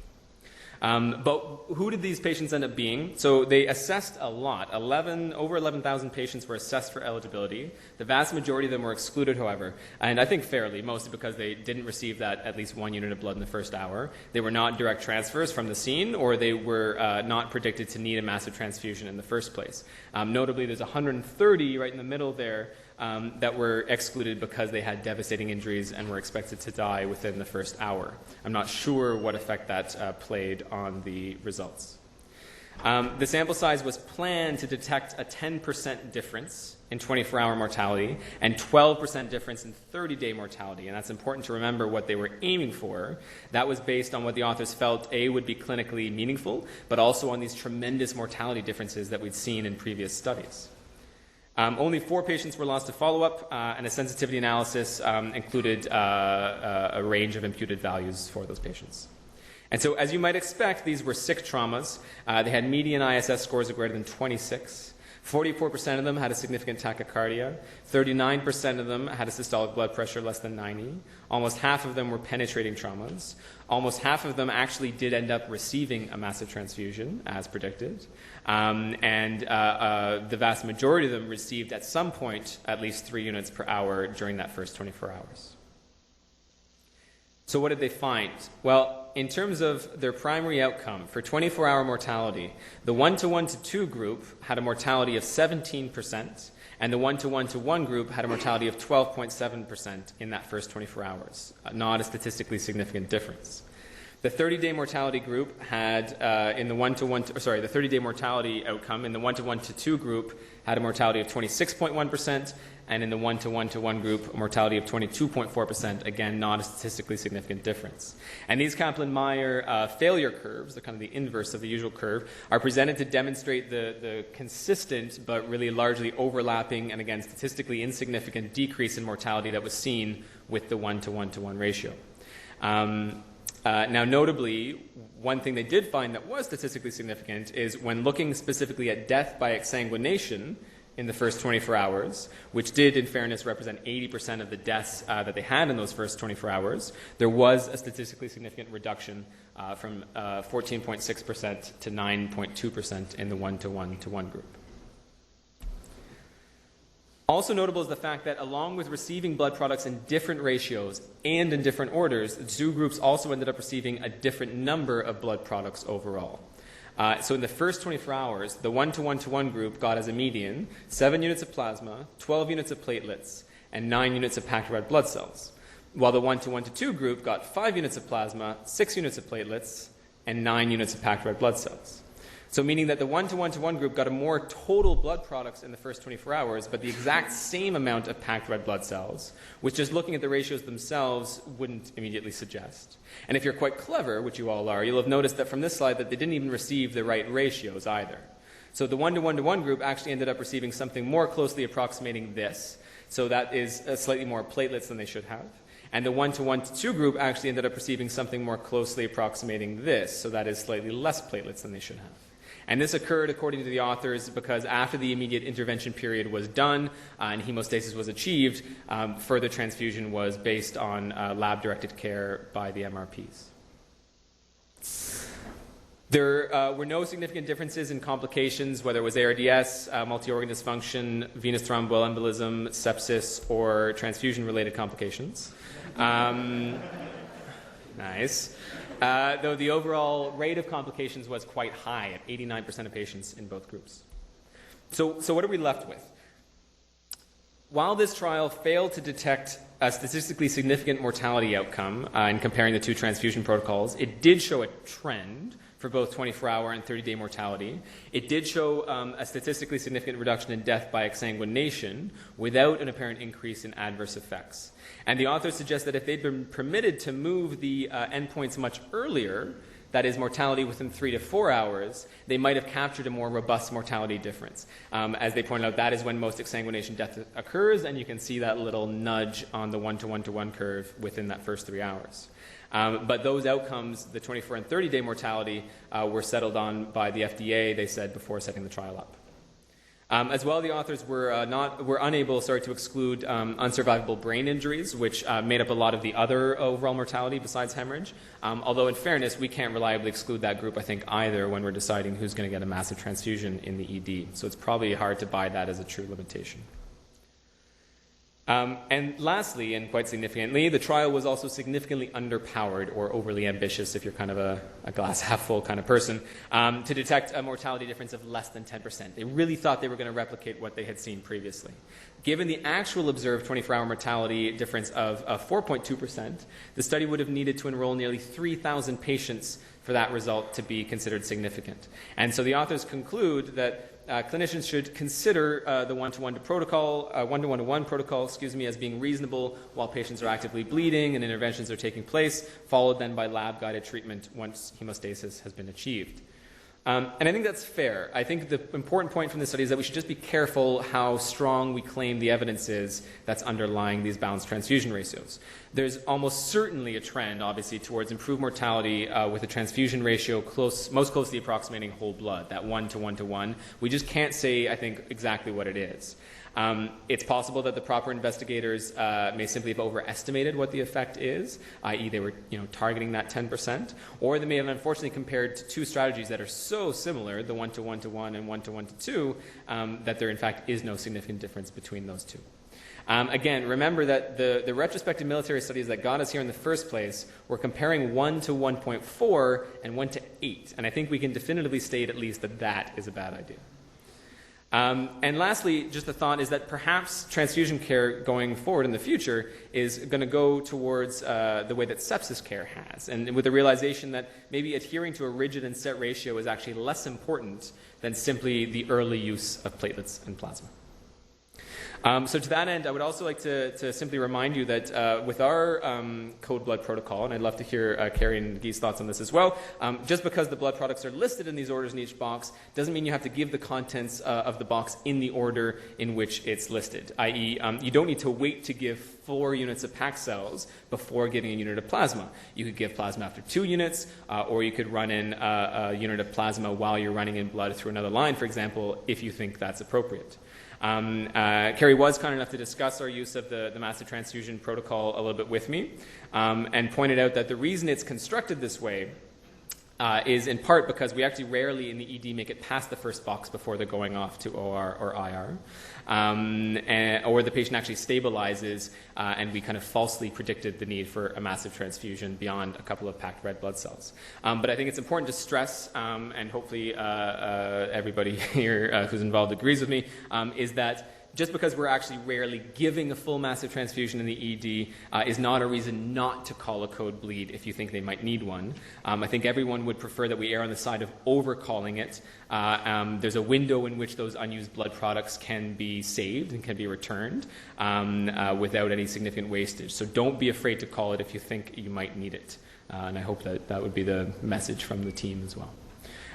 But who did these patients end up being? So they assessed a lot. Over 11,000 patients were assessed for eligibility. The vast majority of them were excluded, however, and I think fairly, mostly because they didn't receive that at least 1 unit of blood in the first hour. They were not direct transfers from the scene, or they were not predicted to need a massive transfusion in the first place. Notably, there's 130 right in the middle there that were excluded because they had devastating injuries and were expected to die within the first hour. I'm not sure what effect that played on the results. The sample size was planned to detect a 10% difference in 24-hour mortality and 12% difference in 30-day mortality. And that's important to remember what they were aiming for. That was based on what the authors felt, A, would be clinically meaningful, but also on these tremendous mortality differences that we'd seen in previous studies. Only 4 patients were lost to follow-up, and a sensitivity analysis included a range of imputed values for those patients. And so, as you might expect, these were sick traumas. They had median ISS scores of greater than 26. 44% of them had a significant tachycardia. 39% of them had a systolic blood pressure less than 90. Almost half of them were penetrating traumas. Almost half of them actually did end up receiving a massive transfusion, as predicted. And the vast majority of them received at some point at least 3 units per hour during that first 24 hours. So what did they find? Well, in terms of their primary outcome for 24-hour mortality, the 1-to-1-to-2 group had a mortality of 17%, and the 1-to-1-to-1 group had a mortality of 12.7% in that first 24 hours. Not a statistically significant difference. The 30-day mortality group had in the 30-day mortality outcome in the 1:1 to 2 group had a mortality of 26.1%, and in the 1:1 group, a mortality of 22.4%. Again, not a statistically significant difference. And these Kaplan-Meier failure curves, the kind of the inverse of the usual curve, are presented to demonstrate the consistent but really largely overlapping and again statistically insignificant decrease in mortality that was seen with the 1:1 ratio. Now, notably, one thing they did find that was statistically significant is when looking specifically at death by exsanguination in the first 24 hours, which did, in fairness, represent 80% of the deaths that they had in those first 24 hours, there was a statistically significant reduction from 14.6% to 9.2% in the 1:1 group. Also notable is the fact that along with receiving blood products in different ratios and in different orders, the two groups also ended up receiving a different number of blood products overall. So in the first 24 hours, the 1:1 group got as a median 7 units of plasma, 12 units of platelets, and 9 units of packed red blood cells, while the 1:1 to 2 group got 5 units of plasma, 6 units of platelets, and 9 units of packed red blood cells. So meaning that the 1:1 group got a more total blood products in the first 24 hours, but the exact same amount of packed red blood cells, which just looking at the ratios themselves wouldn't immediately suggest. And if you're quite clever, which you all are, you'll have noticed that from this slide that they didn't even receive the right ratios either. So the 1:1 group actually ended up receiving something more closely approximating this. So that is slightly more platelets than they should have. And the 1:1 to 2 group actually ended up receiving something more closely approximating this. So that is slightly less platelets than they should have. And this occurred, according to the authors, because after the immediate intervention period was done and hemostasis was achieved, further transfusion was based on lab-directed care by the MRPs. There were no significant differences in complications, whether it was ARDS, multi-organ dysfunction, venous thromboembolism, sepsis, or transfusion-related complications. Nice. Though the overall rate of complications was quite high at 89% of patients in both groups. So what are we left with? While this trial failed to detect a statistically significant mortality outcome in comparing the two transfusion protocols, it did show a trend for both 24-hour and 30-day mortality. It did show a statistically significant reduction in death by exsanguination without an apparent increase in adverse effects. And the authors suggest that if they'd been permitted to move the endpoints much earlier, that is mortality within 3 to 4 hours, they might have captured a more robust mortality difference. As they point out, that is when most exsanguination death occurs, and you can see that little nudge on the 1:1 curve within that first 3 hours. But those outcomes, the 24 and 30-day mortality, were settled on by the FDA, they said, before setting the trial up. As well, the authors were unable to exclude unsurvivable brain injuries, which made up a lot of the other overall mortality besides hemorrhage. Although, in fairness, we can't reliably exclude that group, I think, either when we're deciding who's going to get a massive transfusion in the ED. So it's probably hard to buy that as a true limitation. And lastly, and quite significantly, the trial was also significantly underpowered or overly ambitious, if you're kind of a glass half full kind of person, to detect a mortality difference of less than 10%. They really thought they were going to replicate what they had seen previously. Given the actual observed 24-hour mortality difference of 4.2%, the study would have needed to enroll nearly 3,000 patients for that result to be considered significant. And so the authors conclude that clinicians should consider the 1:1 protocol, 1:1 protocol, as being reasonable while patients are actively bleeding and interventions are taking place, followed then by lab-guided treatment once hemostasis has been achieved. And I think that's fair. I think the important point from this study is that we should just be careful how strong we claim the evidence is that's underlying these balanced transfusion ratios. There's almost certainly a trend, obviously, towards improved mortality with a transfusion ratio most closely approximating whole blood, that 1:1. We just can't say, I think, exactly what it is. It's possible that the proper investigators may simply have overestimated what the effect is, i.e. they were targeting that 10%, or they may have unfortunately compared to two strategies that are so similar, the 1:1 and 1:2, that there in fact is no significant difference between those two. Again, remember that the retrospective military studies that got us here in the first place were comparing 1 to 1.4 and 1 to 8, and I think we can definitively state at least that that is a bad idea. And lastly, just a thought is that perhaps transfusion care going forward in the future is going to go towards the way that sepsis care has, and with the realization that maybe adhering to a rigid and set ratio is actually less important than simply the early use of platelets and plasma. So to that end, I would also like to simply remind you that with our code blood protocol, and I'd love to hear Carrie and Guy's thoughts on this as well, just because the blood products are listed in these orders in each box doesn't mean you have to give the contents of the box in the order in which it's listed, i.e. You don't need to wait to give 4 units of packed cells before giving a unit of plasma. You could give plasma after 2 units, or you could run in a unit of plasma while you're running in blood through another line, for example, if you think that's appropriate. Carrie was kind enough to discuss our use of the massive transfusion protocol a little bit with me, and pointed out that the reason it's constructed this way is in part because we actually rarely in the ED make it past the first box before they're going off to OR or IR, or the patient actually stabilizes and we kind of falsely predicted the need for a massive transfusion beyond a couple of packed red blood cells. But I think it's important to stress, and hopefully everybody here who's involved agrees with me, is that just because we're actually rarely giving a full massive transfusion in the ED is not a reason not to call a code bleed if you think they might need one. I think everyone would prefer that we err on the side of over-calling it. There's a window in which those unused blood products can be saved and can be returned without any significant wastage. So don't be afraid to call it if you think you might need it. And I hope that would be the message from the team as well.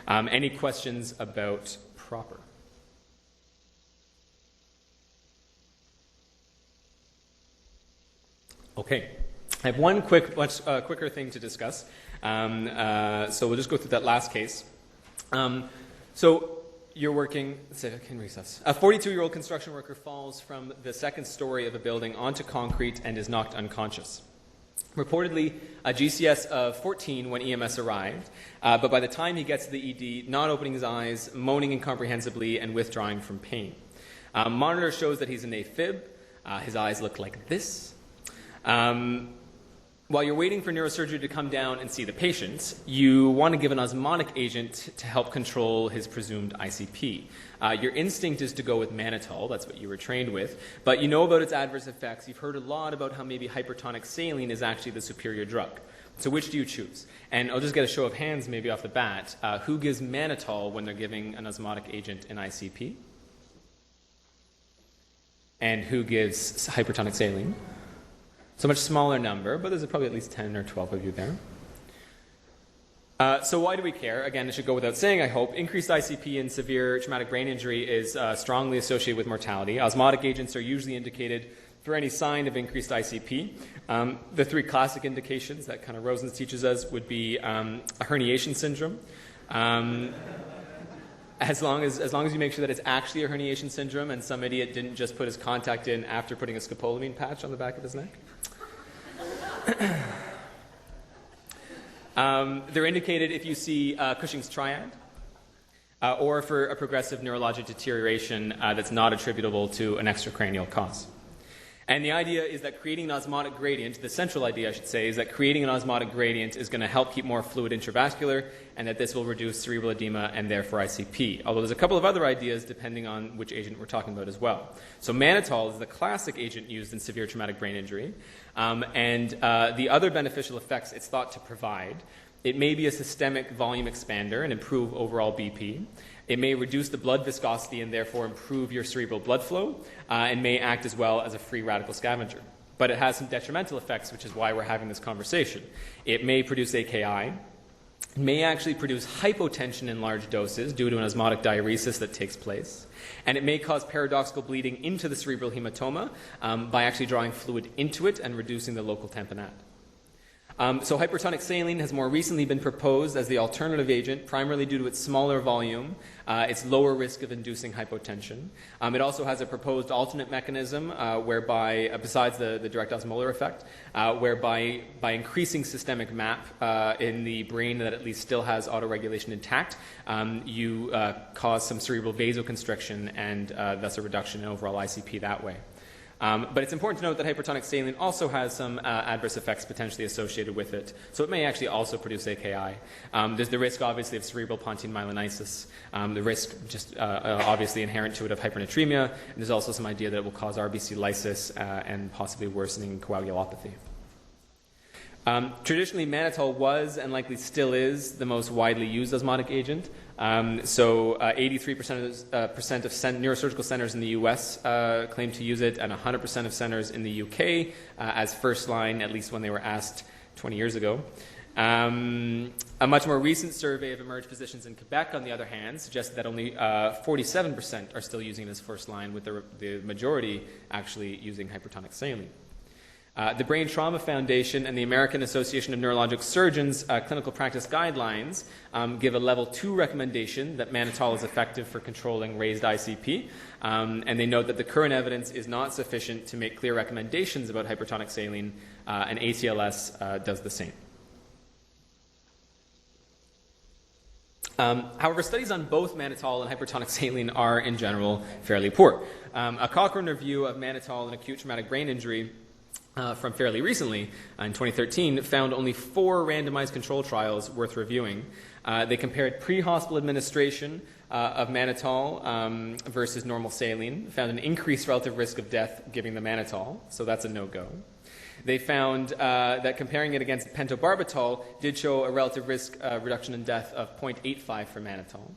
Any questions about proper? Okay, I have one much quicker thing to discuss. So we'll just go through that last case. So you're working, can recess. A 42-year-old construction worker falls from the second story of a building onto concrete and is knocked unconscious. Reportedly a GCS of 14 when EMS arrived, but by the time he gets to the ED, not opening his eyes, moaning incomprehensibly, and withdrawing from pain. Monitor shows that he's in AFib. His eyes look like this. While you're waiting for neurosurgery to come down and see the patient, you want to give an osmotic agent to help control his presumed ICP. Your instinct is to go with Mannitol, that's what you were trained with, but you know about its adverse effects. You've heard a lot about how maybe hypertonic saline is actually the superior drug. So which do you choose? And I'll just get a show of hands maybe off the bat. Who gives Mannitol when they're giving an osmotic agent in ICP? And who gives hypertonic saline? So much smaller number, but there's probably at least 10 or 12 of you there. So why do we care? Again, it should go without saying, I hope. Increased ICP in severe traumatic brain injury is strongly associated with mortality. Osmotic agents are usually indicated for any sign of increased ICP. The 3 classic indications that kind of Rosens teaches us would be a herniation syndrome. As long as you make sure that it's actually a herniation syndrome and some idiot didn't just put his contact in after putting a scopolamine patch on the back of his neck. They're indicated if you see Cushing's triad or for a progressive neurologic deterioration that's not attributable to an extracranial cause. And the idea is that creating an osmotic gradient, the central idea I should say, is that creating an osmotic gradient is going to help keep more fluid intravascular and that this will reduce cerebral edema and therefore ICP. Although there's a couple of other ideas depending on which agent we're talking about as well. So Mannitol is the classic agent used in severe traumatic brain injury. And the other beneficial effects it's thought to provide, it may be a systemic volume expander and improve overall BP. It may reduce the blood viscosity and therefore improve your cerebral blood flow, and may act as well as a free radical scavenger. But it has some detrimental effects, which is why we're having this conversation. It may produce AKI. It may actually produce hypotension in large doses due to an osmotic diuresis that takes place. And it may cause paradoxical bleeding into the cerebral hematoma by actually drawing fluid into it and reducing the local tamponade. So hypertonic saline has more recently been proposed as the alternative agent, primarily due to its smaller volume, its lower risk of inducing hypotension. It also has a proposed alternate mechanism whereby, besides the direct osmolar effect, whereby by increasing systemic MAP in the brain that at least still has autoregulation intact, you cause some cerebral vasoconstriction and thus a reduction in overall ICP that way. But it's important to note that hypertonic saline also has some adverse effects potentially associated with it. So it may actually also produce AKI. There's the risk, obviously, of cerebral pontine myelinitis, the risk just obviously inherent to it of hypernatremia, and there's also some idea that it will cause RBC lysis and possibly worsening coagulopathy. Traditionally, mannitol was and likely still is the most widely used osmotic agent. 83% of neurosurgical centers in the U.S. Claim to use it, and 100% of centers in the U.K. As first line, at least when they were asked 20 years ago. A much more recent survey of emerged physicians in Quebec, on the other hand, suggested that only 47% are still using it as first line, with the majority actually using hypertonic saline. The Brain Trauma Foundation and the American Association of Neurologic Surgeons clinical practice guidelines give a level 2 recommendation that mannitol is effective for controlling raised ICP, and they note that the current evidence is not sufficient to make clear recommendations about hypertonic saline, and ATLS does the same. However, studies on both mannitol and hypertonic saline are, in general, fairly poor. A Cochrane review of mannitol and acute traumatic brain injury from fairly recently, in 2013, found only 4 randomized control trials worth reviewing. They compared pre-hospital administration of mannitol versus normal saline, found an increased relative risk of death giving the mannitol, so that's a no-go. They found that comparing it against pentobarbital did show a relative risk reduction in death of 0.85 for mannitol.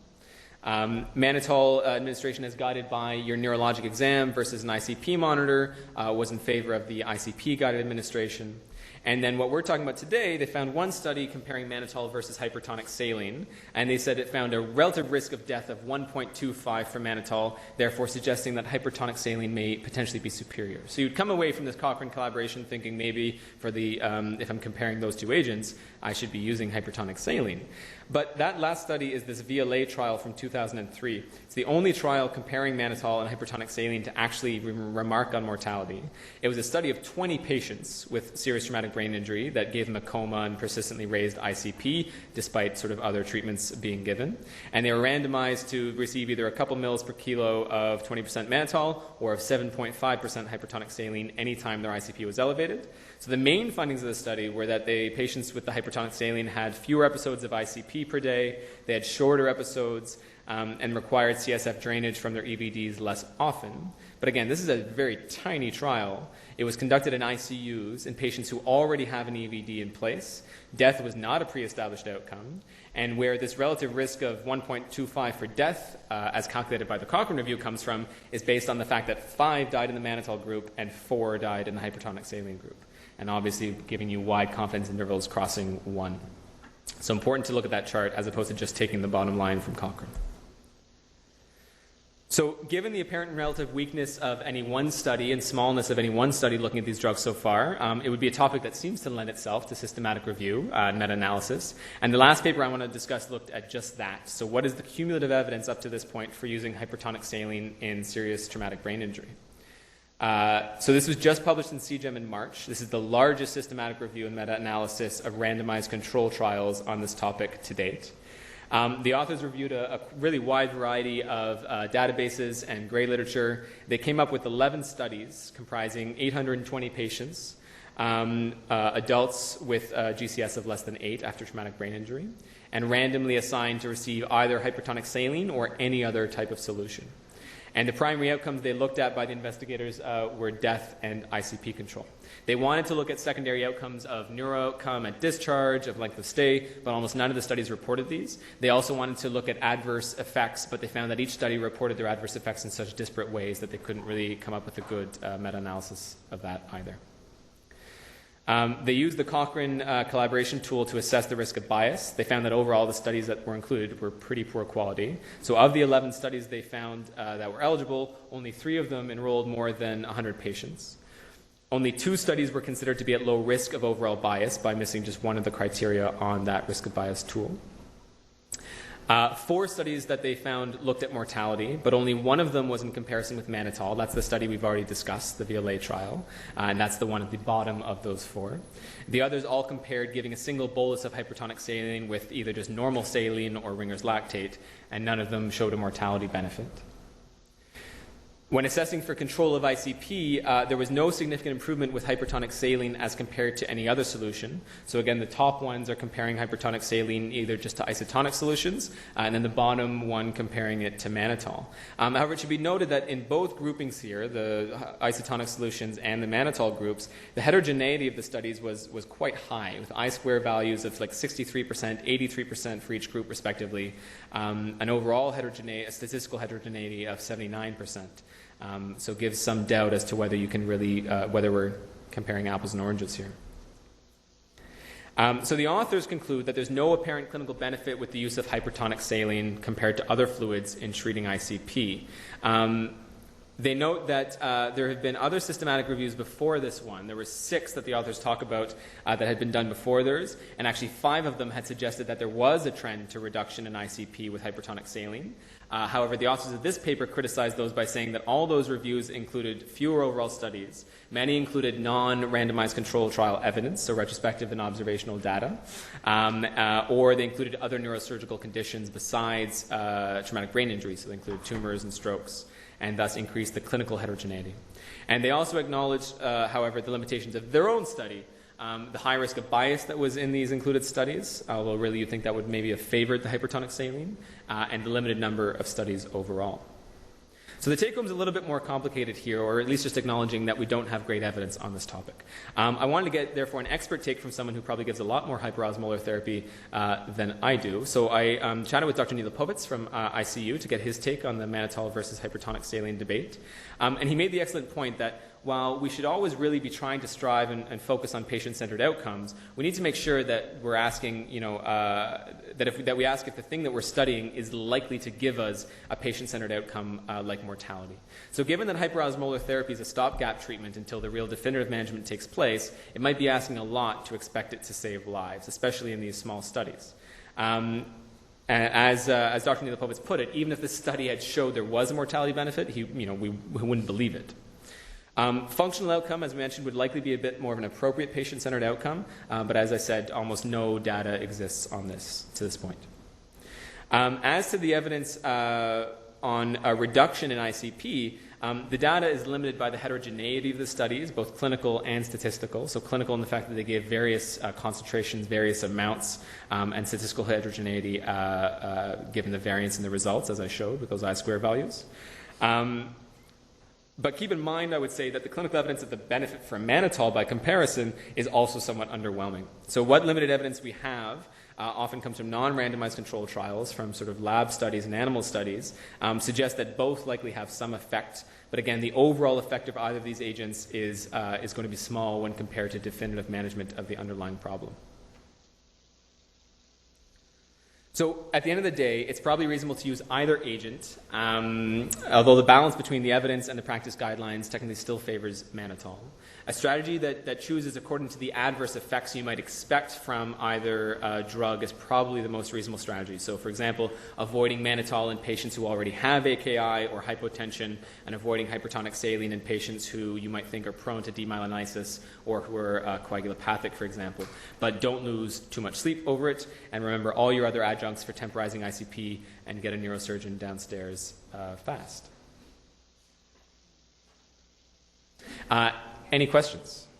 Mannitol administration as guided by your neurologic exam versus an ICP monitor was in favor of the ICP guided administration. And then what we're talking about today, they found one study comparing mannitol versus hypertonic saline, and they said it found a relative risk of death of 1.25 for mannitol, therefore suggesting that hypertonic saline may potentially be superior. So you'd come away from this Cochrane collaboration thinking maybe for the, if I'm comparing those two agents, I should be using hypertonic saline. But that last study is this VLA trial from 2003. It's the only trial comparing mannitol and hypertonic saline to actually remark on mortality. It was a study of 20 patients with serious traumatic brain injury that gave them a coma and persistently raised ICP despite sort of other treatments being given. And they were randomized to receive either a couple mils per kilo of 20% mannitol or of 7.5% hypertonic saline anytime their ICP was elevated. So the main findings of the study were that the patients with the hypertonic saline had fewer episodes of ICP per day, they had shorter episodes, and required CSF drainage from their EVDs less often. But again, this is a very tiny trial. It was conducted in ICUs in patients who already have an EVD in place. Death was not a pre-established outcome. And where this relative risk of 1.25 for death, as calculated by the Cochrane review, comes from is based on the fact that 5 died in the mannitol group and 4 died in the hypertonic saline group. And obviously giving you wide confidence intervals crossing 1. So important to look at that chart as opposed to just taking the bottom line from Cochrane. So given the apparent and relative weakness of any one study and smallness of any one study looking at these drugs so far, it would be a topic that seems to lend itself to systematic review and meta-analysis. And the last paper I want to discuss looked at just that. So what is the cumulative evidence up to this point for using hypertonic saline in serious traumatic brain injury? So this was just published in CGEM in March. This is the largest systematic review and meta-analysis of randomized control trials on this topic to date. The authors reviewed a really wide variety of databases and gray literature. They came up with 11 studies comprising 820 patients, adults with GCS of less than 8 after traumatic brain injury, and randomly assigned to receive either hypertonic saline or any other type of solution. And the primary outcomes they looked at by the investigators were death and ICP control. They wanted to look at secondary outcomes of neuro outcome at discharge, of length of stay, but almost none of the studies reported these. They also wanted to look at adverse effects, but they found that each study reported their adverse effects in such disparate ways that they couldn't really come up with a good meta-analysis of that either. They used the Cochrane collaboration tool to assess the risk of bias. They found that overall the studies that were included were pretty poor quality. So of the 11 studies they found that were eligible, only 3 of them enrolled more than 100 patients. Only 2 studies were considered to be at low risk of overall bias by missing just one of the criteria on that risk of bias tool. 4 studies that they found looked at mortality, but only one of them was in comparison with mannitol. That's the study we've already discussed, the VLA trial, and that's the one at the bottom of those 4. The others all compared giving a single bolus of hypertonic saline with either just normal saline or Ringer's lactate, and none of them showed a mortality benefit. When assessing for control of ICP, there was no significant improvement with hypertonic saline as compared to any other solution. So again, the top ones are comparing hypertonic saline either just to isotonic solutions, and then the bottom one comparing it to mannitol. However, it should be noted that in both groupings here, the isotonic solutions and the mannitol groups, the heterogeneity of the studies was quite high, with I-square values of like 63%, 83% for each group respectively, an overall statistical heterogeneity of 79%. So it gives some doubt as to whether you can really, whether we're comparing apples and oranges here. So the authors conclude that there's no apparent clinical benefit with the use of hypertonic saline compared to other fluids in treating ICP. They note that there have been other systematic reviews before this one. There were 6 that the authors talk about that had been done before theirs, and actually 5 of them had suggested that there was a trend to reduction in ICP with hypertonic saline. However, the authors of this paper criticized those by saying that all those reviews included fewer overall studies. Many included non-randomized control trial evidence, so retrospective and observational data, or they included other neurosurgical conditions besides traumatic brain injury, so they included tumors and strokes, and thus increased the clinical heterogeneity. And they also acknowledged, however, the limitations of their own study, the high risk of bias that was in these included studies, although really you'd think that would maybe have favored the hypertonic saline, and the limited number of studies overall. So the take-home is a little bit more complicated here, or at least just acknowledging that we don't have great evidence on this topic. I wanted to get, therefore, an expert take from someone who probably gives a lot more hyperosmolar therapy than I do. So I chatted with Dr. Neil Lipovitz from ICU to get his take on the mannitol versus hypertonic saline debate. And he made the excellent point that while we should always really be trying to strive and focus on patient-centered outcomes, we need to make sure that we're asking, that we ask if the thing that we're studying is likely to give us a patient-centered outcome like mortality. So given that hyperosmolar therapy is a stopgap treatment until the real definitive management takes place, it might be asking a lot to expect it to save lives, especially in these small studies. As Dr. Neil Lipovitz put it, even if this study had showed there was a mortality benefit, we wouldn't believe it. Functional outcome, as mentioned, would likely be a bit more of an appropriate patient-centered outcome, but as I said, almost no data exists on this to this point. As to the evidence on a reduction in ICP, the data is limited by the heterogeneity of the studies, both clinical and statistical. So clinical in the fact that they gave various concentrations, various amounts, and statistical heterogeneity given the variance in the results, as I showed with those I-square values. But keep in mind, I would say, that the clinical evidence of the benefit from mannitol, by comparison, is also somewhat underwhelming. So what limited evidence we have often comes from non-randomized control trials, from sort of lab studies and animal studies, suggests that both likely have some effect. But again, the overall effect of either of these agents is going to be small when compared to definitive management of the underlying problem. So at the end of the day, it's probably reasonable to use either agent, although the balance between the evidence and the practice guidelines technically still favors mannitol. A strategy that chooses according to the adverse effects you might expect from either drug is probably the most reasonable strategy. So, for example, avoiding mannitol in patients who already have AKI or hypotension, and avoiding hypertonic saline in patients who you might think are prone to demyelinasis or who are coagulopathic, for example. But don't lose too much sleep over it, and remember all your other adjuncts for temporizing ICP, and get a neurosurgeon downstairs fast. Any questions?